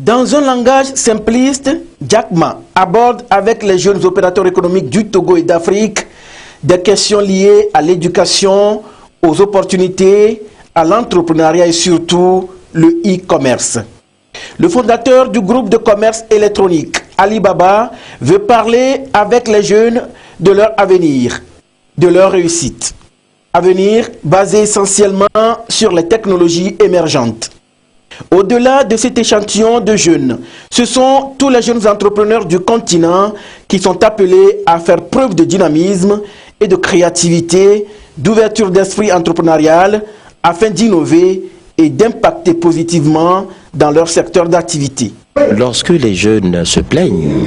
Dans un langage simpliste, Jack Ma aborde avec les jeunes opérateurs économiques du Togo et d'Afrique des questions liées à l'éducation, aux opportunités, à l'entrepreneuriat et surtout le e-commerce. Le fondateur du groupe de commerce électronique Alibaba veut parler avec les jeunes de leur avenir, de leur réussite. Avenir basé essentiellement sur les technologies émergentes. Au-delà de cet échantillon de jeunes, ce sont tous les jeunes entrepreneurs du continent qui sont appelés à faire preuve de dynamisme et de créativité, d'ouverture d'esprit entrepreneurial afin d'innover et d'impacter positivement dans leur secteur d'activité. Lorsque les jeunes se plaignent,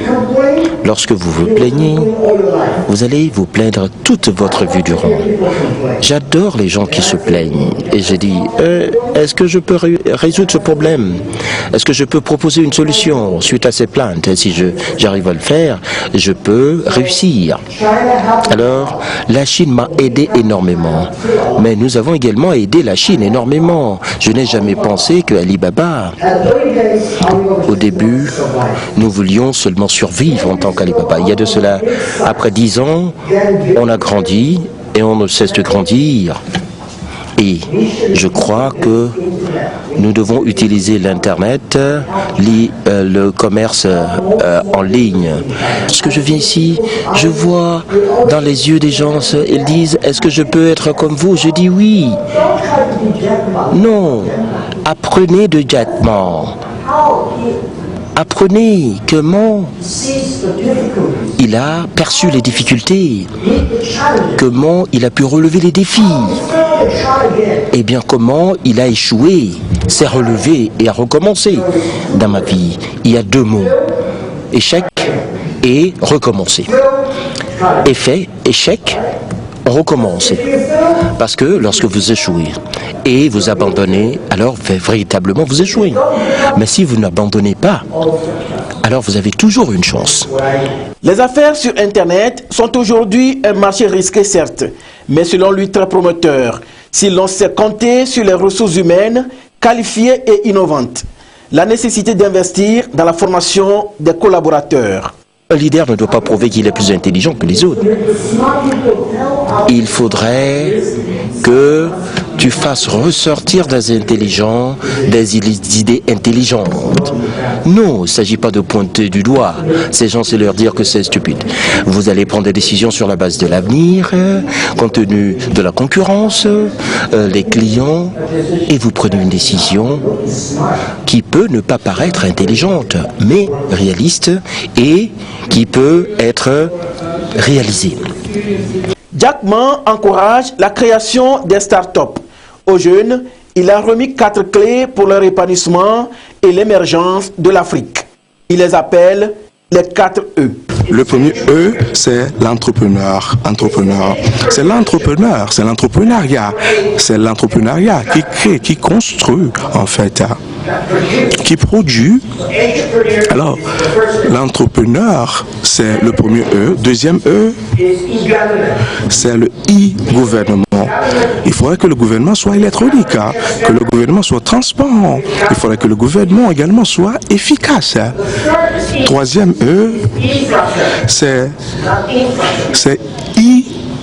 lorsque vous vous plaignez, vous allez vous plaindre toute votre vie durant. J'adore les gens qui se plaignent et je dis, est-ce que je peux résoudre ce problème? Est-ce que je peux proposer une solution suite à ces plaintes? Si j'arrive à le faire, je peux réussir. Alors, la Chine m'a aidé énormément, mais nous avons également aidé la Chine énormément. Je n'ai jamais pensé que Alibaba, au début, nous voulions seulement survivre en tant qu'Alibaba. Il y a de cela, après 10 ans, on a grandi et on ne cesse de grandir. Et je crois que nous devons utiliser l'Internet, le commerce en ligne. Lorsque je viens ici, je vois dans les yeux des gens, ils disent « Est-ce que je peux être comme vous ?» Je dis « Oui ». Non, apprenez de Jack Ma. Apprenez comment il a perçu les difficultés, comment il a pu relever les défis, et bien comment il a échoué, s'est relevé et a recommencé. Dans ma vie, il y a 2 mots, échec et recommencer. Effet, échec, recommencer. Parce que lorsque vous échouez et vous abandonnez, alors véritablement vous échouez. Mais si vous n'abandonnez pas, alors vous avez toujours une chance. Les affaires sur Internet sont aujourd'hui un marché risqué certes, mais selon lui très prometteur, si l'on sait compter sur les ressources humaines qualifiées et innovantes. La nécessité d'investir dans la formation des collaborateurs. Un leader ne doit pas prouver qu'il est plus intelligent que les autres. Il faudrait que tu fasses ressortir des intelligents, des idées intelligentes. Non, il ne s'agit pas de pointer du doigt ces gens, c'est leur dire que c'est stupide. Vous allez prendre des décisions sur la base de l'avenir, compte tenu de la concurrence, les clients, et vous prenez une décision qui peut ne pas paraître intelligente, mais réaliste et qui peut être réalisée. Jack Ma encourage la création des startups. Aux jeunes, il a remis 4 clés pour leur épanouissement et l'émergence de l'Afrique. Il les appelle les 4 E. Le premier E, c'est l'entrepreneur. C'est l'entrepreneur, c'est l'entrepreneuriat. C'est l'entrepreneuriat qui crée, qui construit, en fait, qui produit. Alors, l'entrepreneur, c'est le premier E. Deuxième E, c'est le e-gouvernement. Il faudrait que le gouvernement soit électronique, que le gouvernement soit transparent. Il faudrait que le gouvernement également soit efficace. Troisième E, c'est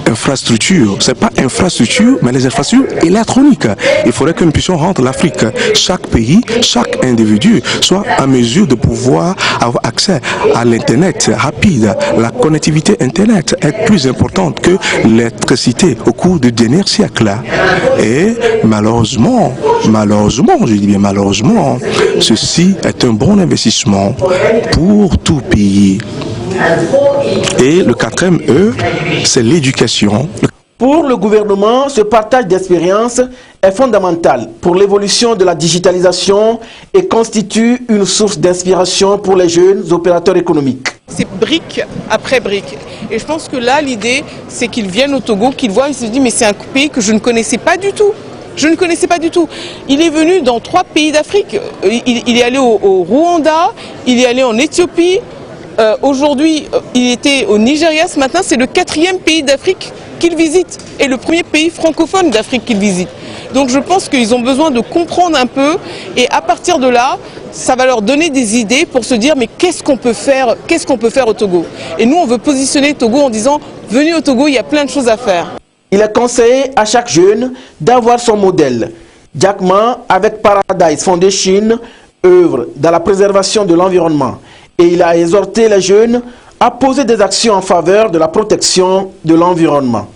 infrastructure. C'est pas infrastructure, mais les infrastructures électroniques. Il faudrait que nous puissions rendre l'Afrique, chaque pays, chaque individu, soit en mesure de pouvoir avoir accès à l'Internet rapide. La connectivité Internet est plus importante que l'électricité au cours du dernier siècle. Et malheureusement, je dis bien malheureusement, ceci est un bon investissement pour tout pays. Et le 4e E, c'est l'éducation. Pour le gouvernement, ce partage d'expérience est fondamental pour l'évolution de la digitalisation et constitue une source d'inspiration pour les jeunes opérateurs économiques. C'est brique après brique. Et je pense que là, l'idée, c'est qu'ils viennent au Togo, qu'ils voient, ils se disent, mais c'est un pays que je ne connaissais pas du tout. Je ne connaissais pas du tout. Il est venu dans 3 pays d'Afrique. Il est allé au Rwanda, il est allé en Éthiopie. Aujourd'hui, il était au Nigeria. Ce matin, c'est le 4e pays d'Afrique qu'il visite et le premier pays francophone d'Afrique qu'il visite. Donc je pense qu'ils ont besoin de comprendre un peu et à partir de là, ça va leur donner des idées pour se dire mais qu'est-ce qu'on peut faire au Togo. Et nous on veut positionner Togo en disant venez au Togo, il y a plein de choses à faire. Il est conseillé à chaque jeune d'avoir son modèle. Jack Ma, avec Paradise Foundation, œuvre dans la préservation de l'environnement. Et il a exhorté les jeunes à poser des actions en faveur de la protection de l'environnement.